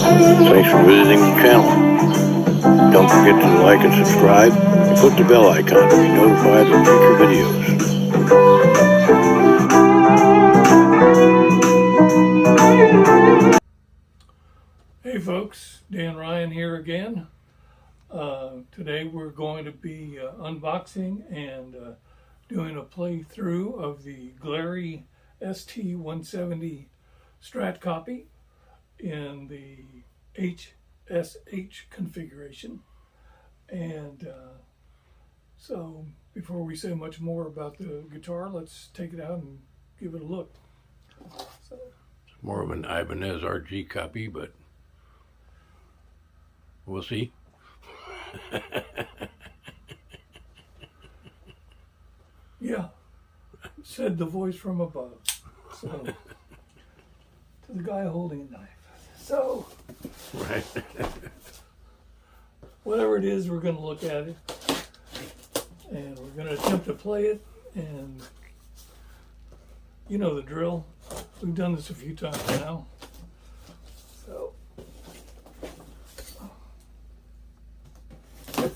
Thanks for visiting the channel. Don't forget to like and subscribe and click the bell icon to be notified of future videos. Hey folks, Dan Ryan here again. Today we're going to be unboxing and doing a playthrough of the Glarry ST-170 Strat copy in the HSH configuration. And so before we say much more about the guitar, let's take it out and give it a look. So, it's more of an Ibanez RG copy, but we'll see. Yeah, said the voice from above. So, to the guy holding a knife. So, right. Whatever it is, we're going to look at it, and we're going to attempt to play it, and you know the drill. We've done this a few times now. So, okay.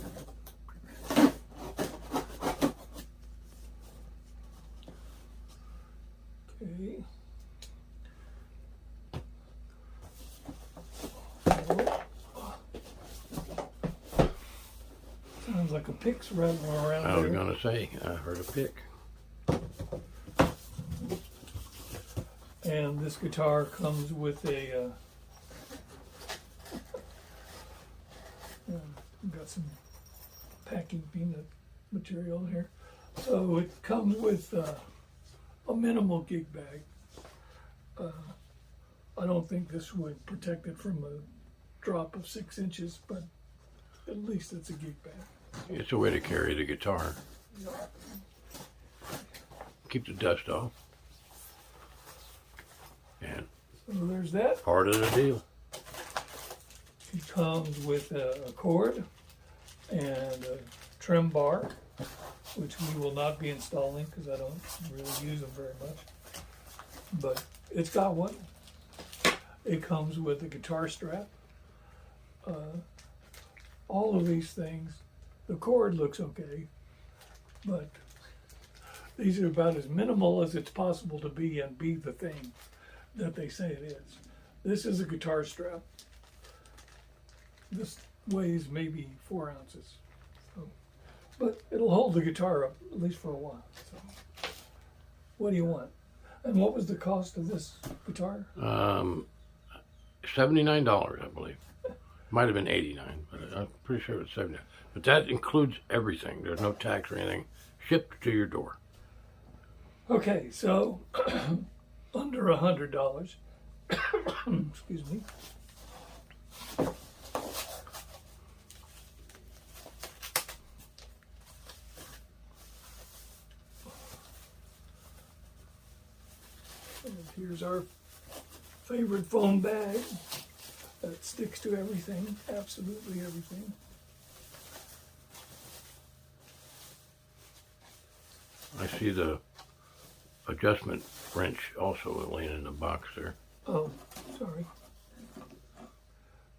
Sounds like a pick's rattling around there. I was going to say, I heard a pick. And this guitar comes with a, got some packing peanut material here. So it comes with a minimal gig bag. I don't think this would protect it from a drop of 6 inches, but at least it's a gig bag. It's a way to carry the guitar. Yeah. Keep the dust off. And So there's that. part of the deal. It comes with a cord and a trim bar, which we will not be installing because I don't really use them very much. But it's got one. It comes with a guitar strap. All of these things, the cord looks okay, but these are about as minimal as it's possible to be and be the thing that they say it is. This is a guitar strap. This weighs maybe 4 ounces. So, but it'll hold the guitar up at least for a while. So, what do you want? And what was the cost of this guitar? $79, I believe. Might have been $89, but I'm pretty sure it's $79. But that includes everything. There's no tax or anything. Shipped to your door. Okay, so under $100. Excuse me. And here's our favorite foam bag that sticks to everything, absolutely everything. I see the adjustment wrench also laying in the box there. Oh, sorry.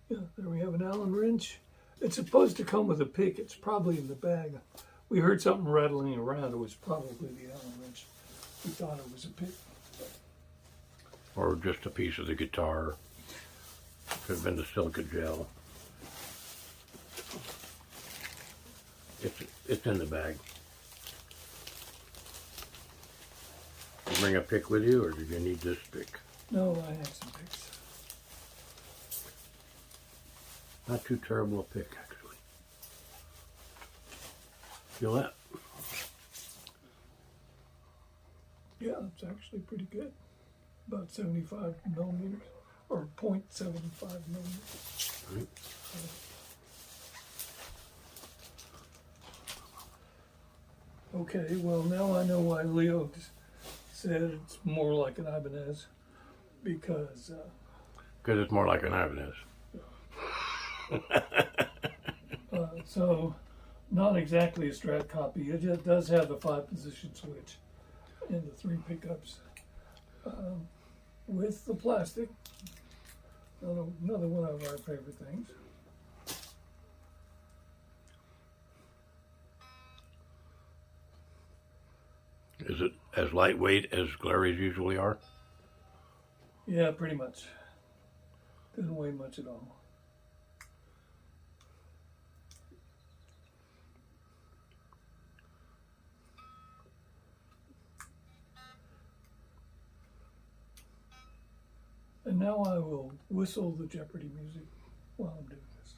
Yeah, there we have an Allen wrench. It's supposed to come with a pick. It's probably in the bag. We heard something rattling around. It was probably the Allen wrench. We thought it was a pick. Or just a piece of the guitar. Could have been the silica gel. It's in the bag. You bring a pick with you, or did you need this pick? No, I have some picks. Not too terrible a pick, actually. Feel that? Yeah, it's actually pretty good. About 75 millimeters, or 0.75 millimeters. Right. Okay, well now I know why Leo said it's more like an Ibanez, because Because it's more like an Ibanez. so not exactly a Strat copy. It just does have the 5-position switch and the 3 pickups with the plastic. Another one of our favorite things. Is it as lightweight as Glarry's usually are? Yeah, pretty much. Doesn't weigh much at all. And now I will whistle the Jeopardy music while I'm doing this.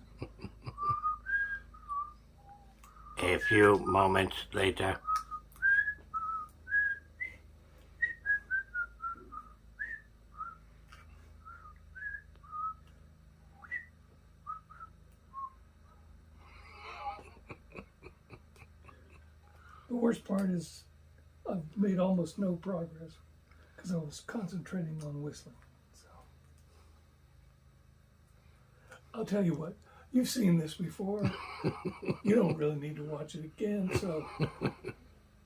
A few moments later. The worst part is I've made almost no progress because I was concentrating on whistling. So I'll tell you what, you've seen this before. You don't really need to watch it again. So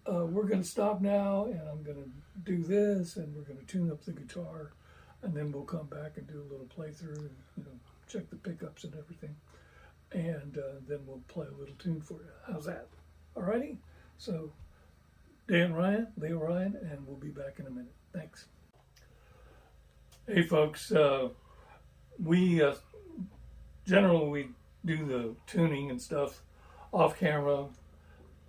we're going to stop now, and I'm going to do this, and we're going to tune up the guitar, and then we'll come back and do a little playthrough, and, check the pickups and everything, and then we'll play a little tune for you. How's that? Alrighty? So, Leo Ryan, and we'll be back in a minute. Thanks. Hey folks, we generally do the tuning and stuff off camera,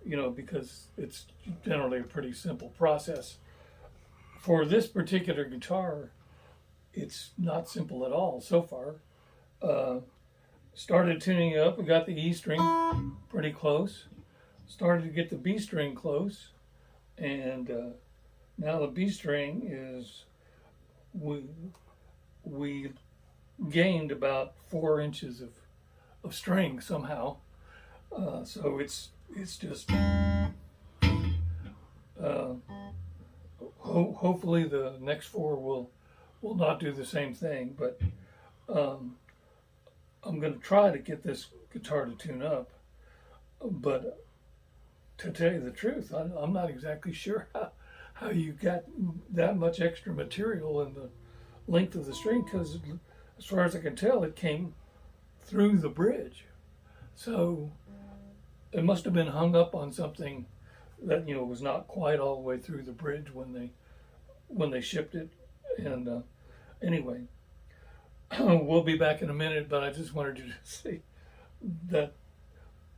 because it's generally a pretty simple process. For this particular guitar, it's not simple at all so far. Started tuning it up, we got the E string pretty close. Started to get the B string close, and now the B string is, we gained about 4 inches of string somehow. So it's just, hopefully the next 4 will not do the same thing, but I'm going to try to get this guitar to tune up, but to tell you the truth, I'm not exactly sure how you got that much extra material in the length of the string, because as far as I can tell, it came through the bridge. So it must have been hung up on something that was not quite all the way through the bridge when they shipped it. And anyway, we'll be back in a minute, but I just wanted you to see that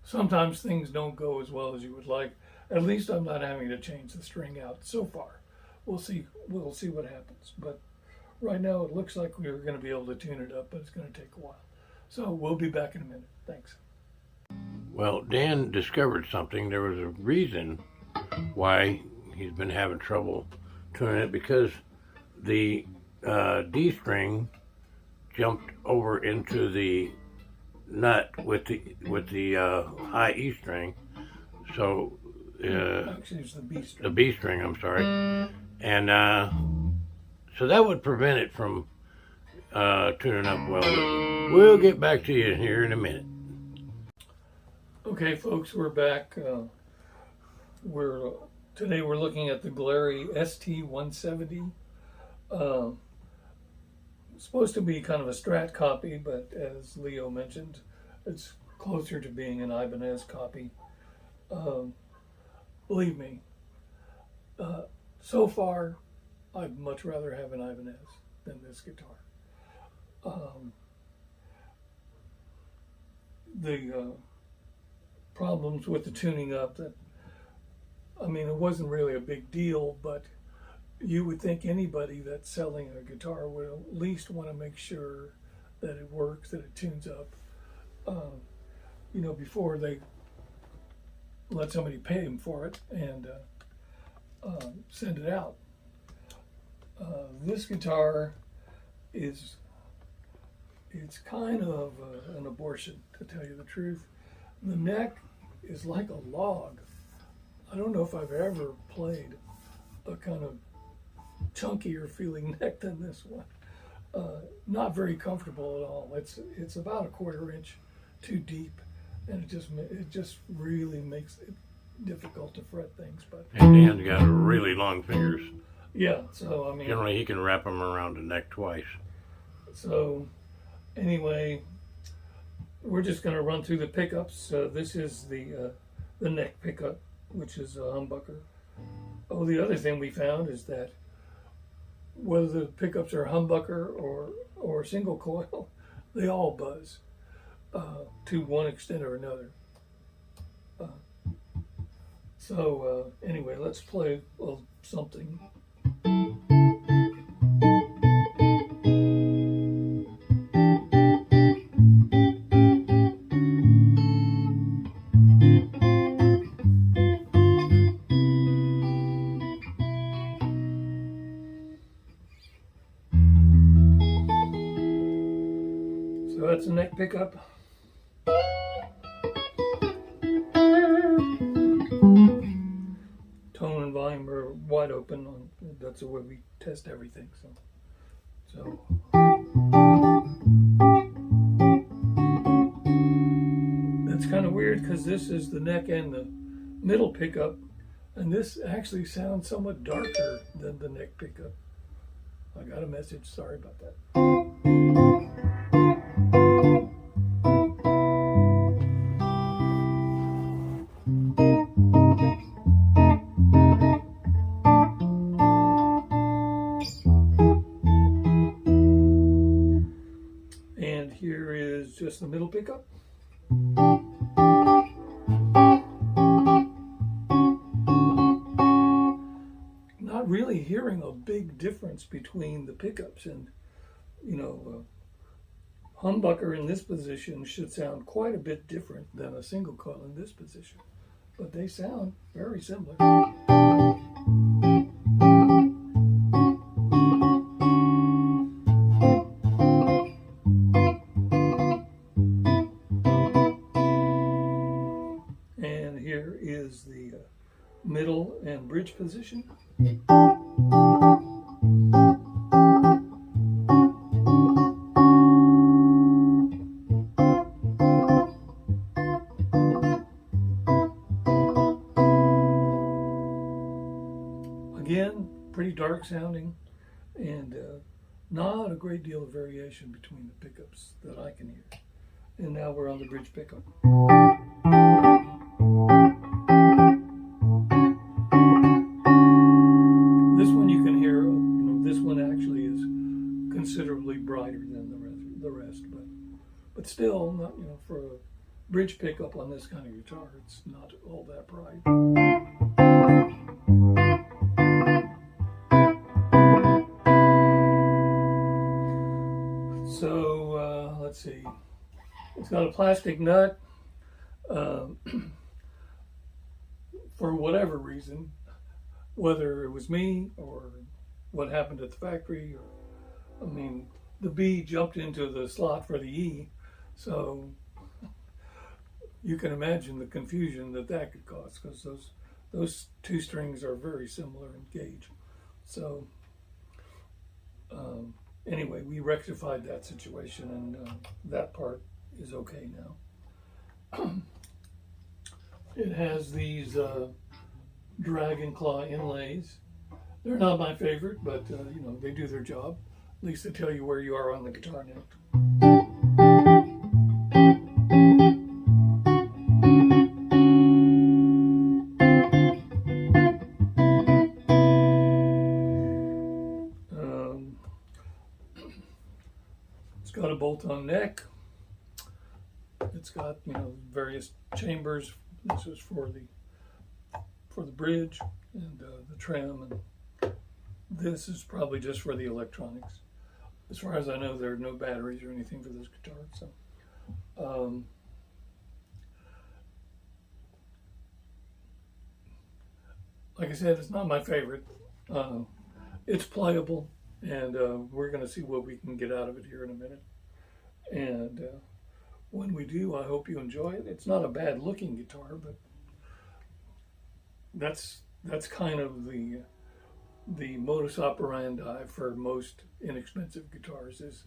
sometimes things don't go as well as you would like. At least I'm not having to change the string out so far. We'll see what happens. But right now it looks like we're going to be able to tune it up, but it's going to take a while. So we'll be back in a minute. Thanks. Well, Dan discovered something. There was a reason why he's been having trouble tuning it, because the D string jumped over into the nut with the high E string. So actually, it's the B string. The B string, I'm sorry, and so that would prevent it from tuning up well. We'll get back to you here in a minute. Okay, folks, we're back. Today we're looking at the Glarry ST-170. Supposed to be kind of a Strat copy, but as Leo mentioned, it's closer to being an Ibanez copy. Believe me, so far, I'd much rather have an Ibanez than this guitar. The problems with the tuning up, it wasn't really a big deal, but you would think anybody that's selling a guitar would at least want to make sure that it works, that it tunes up, before they let somebody pay them for it and send it out. This guitar it's kind of an abortion, to tell you the truth. The neck is like a log. I don't know if I've ever played a kind of chunkier feeling neck than this one. Not very comfortable at all. It's about a 1/4 inch too deep, and it just really makes it difficult to fret things. But and Dan's got really long fingers. Yeah, so generally he can wrap them around the neck twice. So Anyway, we're just going to run through the pickups. This is the neck pickup, which is a humbucker. Oh, the other thing we found is that whether the pickups are humbucker or single coil, they all buzz to one extent or another. Anyway, let's play something. So that's a neck pickup. Tone and volume are wide open. That's the way we test everything. So that's kind of weird because this is the neck and the middle pickup, and this actually sounds somewhat darker than the neck pickup. I got a message. Sorry about that. And here is just the middle pickup. Not really hearing a big difference between the pickups, and humbucker in this position should sound quite a bit different than a single coil in this position, but they sound very similar. And here is the middle and bridge position. Again, pretty dark sounding, and not a great deal of variation between the pickups that I can hear. And now we're on the bridge pickup. This one you can hear, this one actually is considerably brighter than the rest, but still not, for a bridge pickup on this kind of guitar, it's not all that bright. So let's see, it's got a plastic nut. For whatever reason, whether it was me or what happened at the factory, the B jumped into the slot for the E, so you can imagine the confusion that could cause, because those two strings are very similar in gauge. So anyway, we rectified that situation, and that part is okay now. It has these dragon claw inlays. They're not my favorite, but they do their job. At least they tell you where you are on the guitar neck. It's got a bolt-on neck. It's got various chambers. This is for the bridge and the trim, and this is probably just for the electronics. As far as I know, there are no batteries or anything for this guitar. So, like I said, it's not my favorite. It's playable, and we're going to see what we can get out of it here in a minute. And when we do, I hope you enjoy it. It's not a bad looking guitar, but that's kind of the modus operandi for most inexpensive guitars, is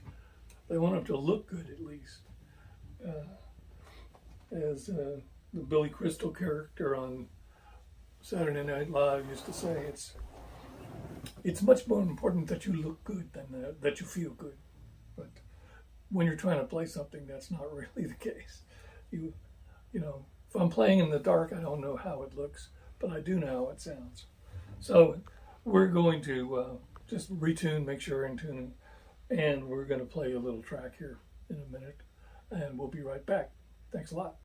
they want them to look good at least. As the Billy Crystal character on Saturday Night Live used to say, it's much more important that you look good than that you feel good. But when you're trying to play something, that's not really the case. You know, if I'm playing in the dark, I don't know how it looks, but I do know how it sounds. So we're going to just retune, make sure we're in tuning, and we're going to play a little track here in a minute, and we'll be right back. Thanks a lot.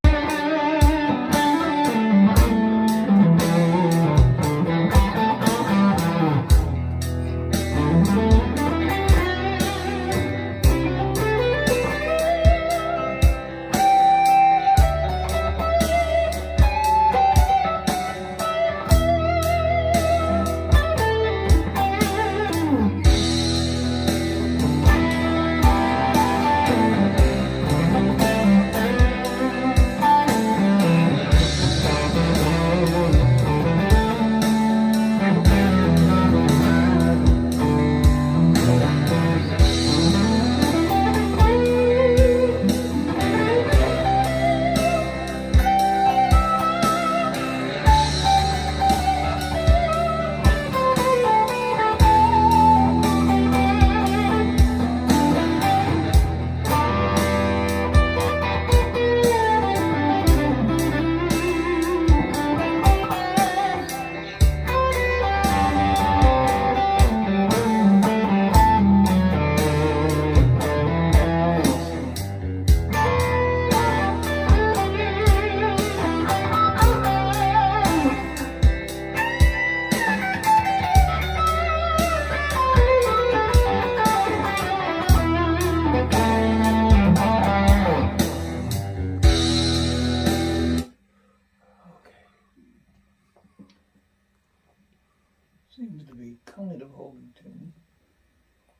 Seems to be kind of holding tune.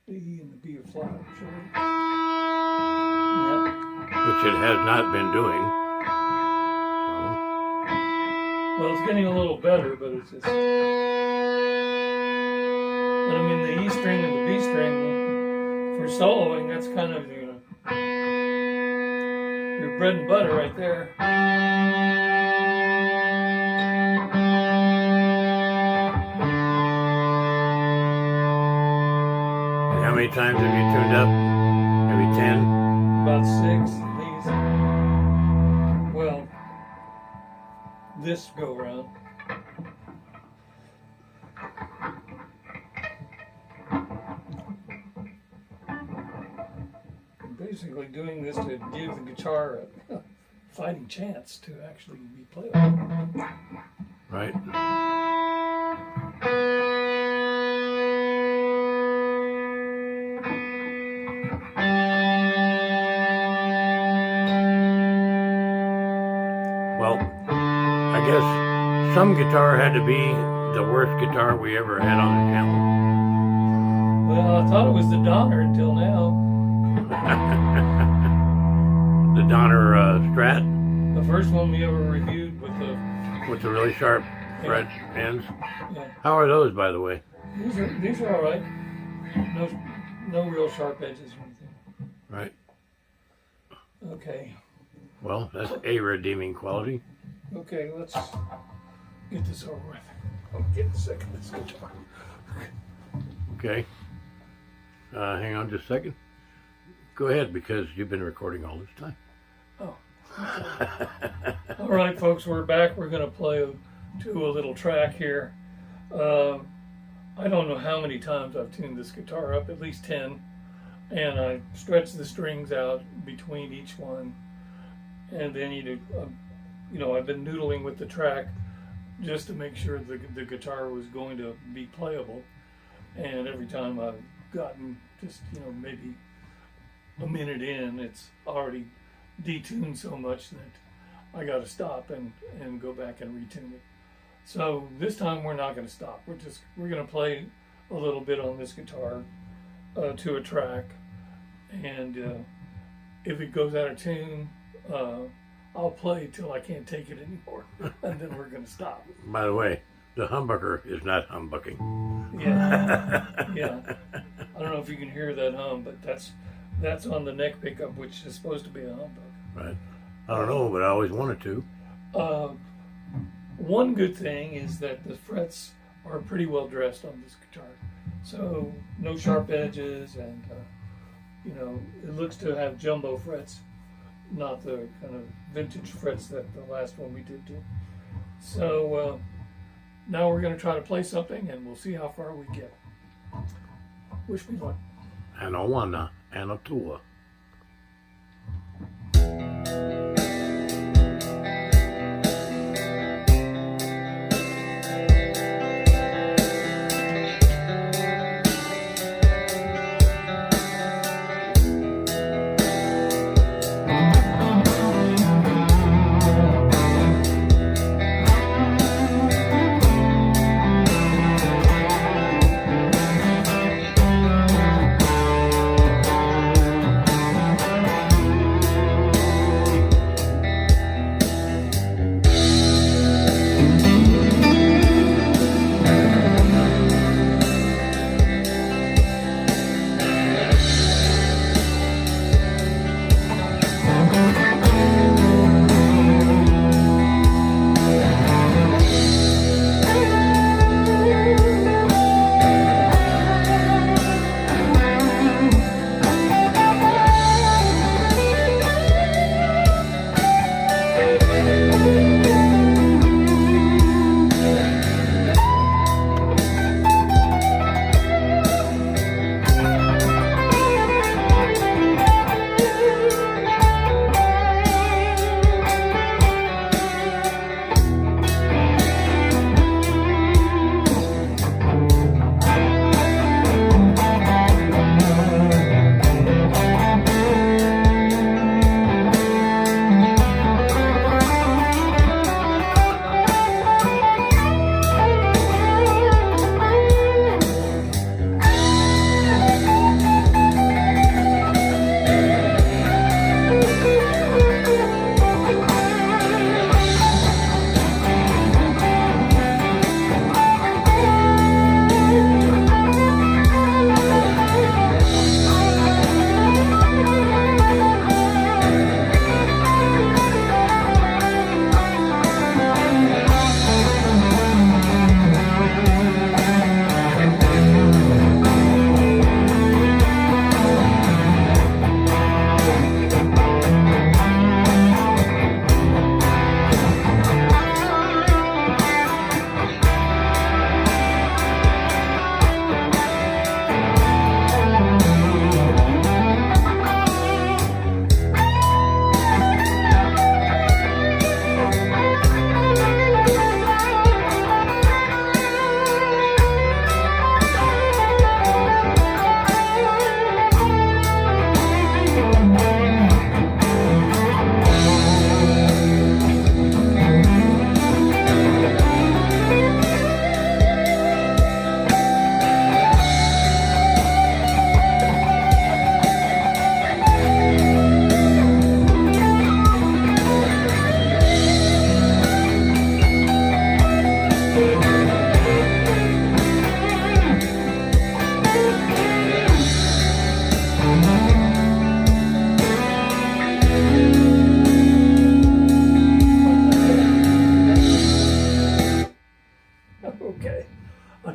The E and the B are flat, sure. Yeah. Which it has not been doing. Well, it's getting a little better, but it's just. But I mean, the E string and the B string for soloing, that's kind of your bread and butter right there. How many times have you tuned up? Maybe 10? About 6 at least. Well, this go round. I'm basically doing this to give the guitar a fighting chance to actually be playable. Right. Well, I guess some guitar had to be the worst guitar we ever had on the channel. Well, I thought it was the Donner until now. The Donner Strat The first one we ever reviewed with the really sharp fret ends. yeah. How are those, by the way? These are all right. No real sharp edges or anything. Right. Okay. Well, that's a redeeming quality. Okay, let's get this over with. I'll get sick of this guitar. Okay. Hang on just a second. Go ahead, because you've been recording all this time. Oh. All right, folks, we're back. We're going to play to a little track here. I don't know how many times I've tuned this guitar up, at least 10. And I stretch the strings out between each one. And then I've been noodling with the track just to make sure the guitar was going to be playable. And every time I've gotten just, maybe a minute in, it's already detuned so much that I got to stop and go back and retune it. So this time we're not going to stop. We're going to play a little bit on this guitar to a track. And if it goes out of tune, I'll play till I can't take it anymore, and then we're going to stop. By the way, the humbucker is not humbucking. Yeah. I don't know if you can hear that hum, but that's on the neck pickup, which is supposed to be a humbug. Right. I don't know, but I always wanted to. One good thing is that the frets are pretty well dressed on this guitar. So no sharp edges, and you know, it looks to have jumbo frets, not the kind of vintage frets that the last one we did do. So now we're going to try to play something, and we'll see how far we get. Wish me luck. And a one, and a two.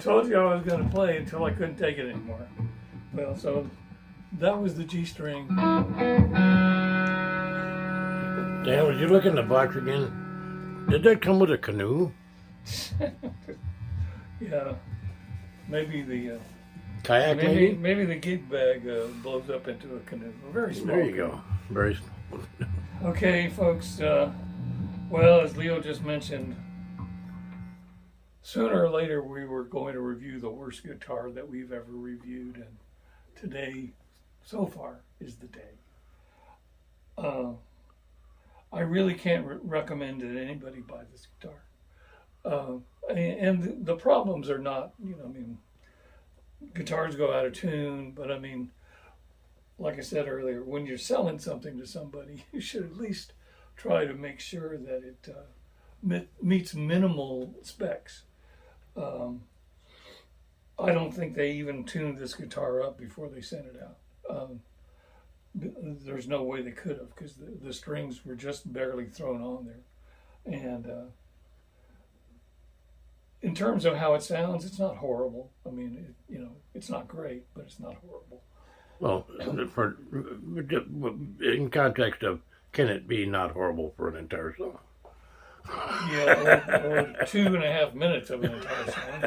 told you I was going to play until I couldn't take it anymore. Well, so that was the G string. Dan, would you look in the box again? Did that come with a canoe? Yeah, maybe the Kayak, maybe? maybe the gig bag blows up into a canoe. A very small. There you go. Very small. Okay, folks. Well, as Leo just mentioned, sooner or later we were going to review the worst guitar that we've ever reviewed, and today, so far, is the day. I really can't recommend that anybody buy this guitar. And the problems are not, I mean, guitars go out of tune, but I mean, like I said earlier, when you're selling something to somebody, you should at least try to make sure that it meets minimal specs. I don't think they even tuned this guitar up before they sent it out. There's no way they could have, because the strings were just barely thrown on there. And in terms of how it sounds, it's not horrible. I mean, it's not great, but it's not horrible. Well, for in context of can it be not horrible for an entire song? Yeah, or 2.5 minutes of an entire song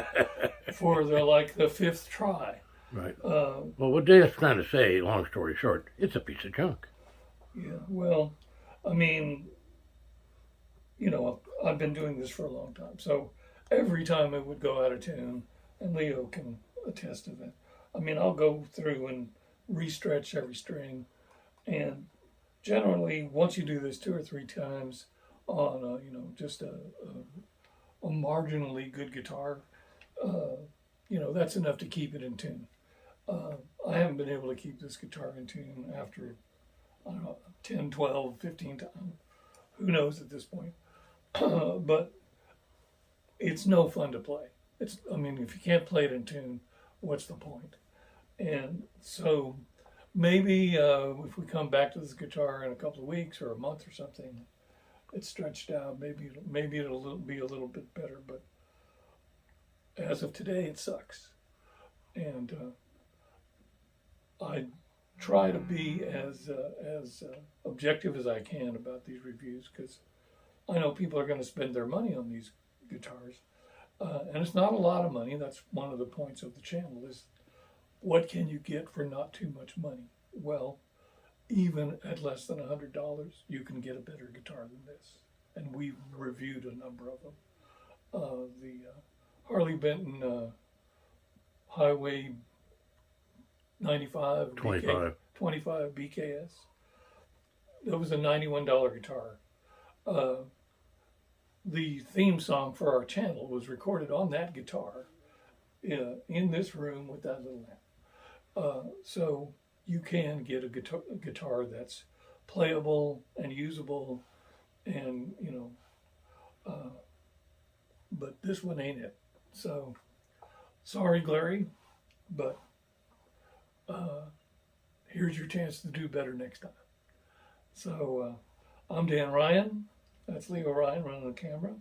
for the fifth try. Right. Well, what Dan's trying to say, long story short, it's a piece of junk. Yeah, well, I mean, you know, I've been doing this for a long time, so every time it would go out of tune, and Leo can attest to that. I mean, I'll go through and restretch every string, and generally, once you do this 2 or 3 times on, just a marginally good guitar, that's enough to keep it in tune. I haven't been able to keep this guitar in tune after, I don't know, 10, 12, 15 times. Who knows at this point? But it's no fun to play. If you can't play it in tune, what's the point? And so maybe if we come back to this guitar in a couple of weeks or a month or something, it's stretched out. Maybe it'll be a little bit better. But as of today, it sucks. And I try to be as objective as I can about these reviews, because I know people are going to spend their money on these guitars, and it's not a lot of money. That's one of the points of the channel, is what can you get for not too much money? Well, even at less than $100, you can get a better guitar than this, and we've reviewed a number of them. The Harley Benton Highway 95 25 BKS. That was a $91 guitar. The theme song for our channel was recorded on that guitar in this room with that little amp. So you can get a guitar that's playable and usable, and but this one ain't it. So sorry, Glarry, but here's your chance to do better next time. So I'm Dan Ryan. That's Leo Ryan running the camera.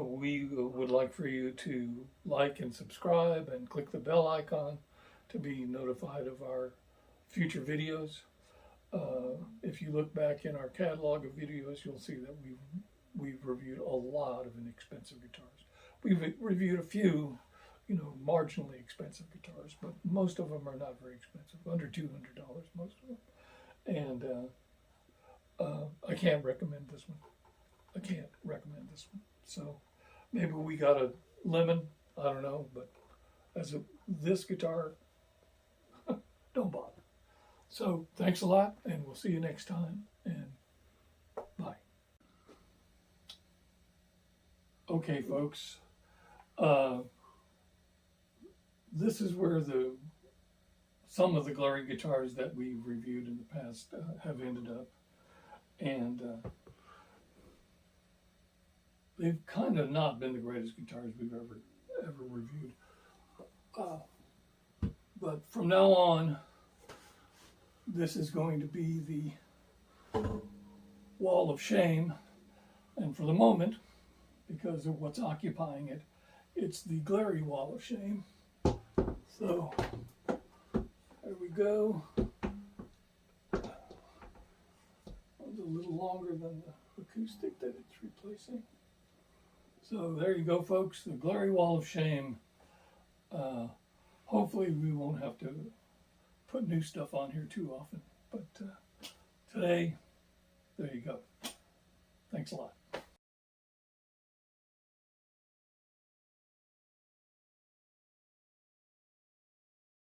We would like for you to like and subscribe and click the bell icon to be notified of our future videos. If you look back in our catalog of videos, you'll see that we've reviewed a lot of inexpensive guitars. We've reviewed a few, marginally expensive guitars, but most of them are not very expensive, under $200, most of them. And I can't recommend this one. So maybe we got a lemon, I don't know, but this guitar, don't bother. So thanks a lot, and we'll see you next time, and bye. Okay, folks, this is where some of the Glarry guitars that we've reviewed in the past have ended up, and they've kind of not been the greatest guitars we've ever reviewed. But from now on, this is going to be the wall of shame, and for the moment, because of what's occupying it, it's the Glarry wall of shame. So there we go. That was a little longer than the acoustic that it's replacing. So there you go, folks, the Glarry wall of shame. Hopefully we won't have to put new stuff on here too often, but today, there you go. Thanks a lot.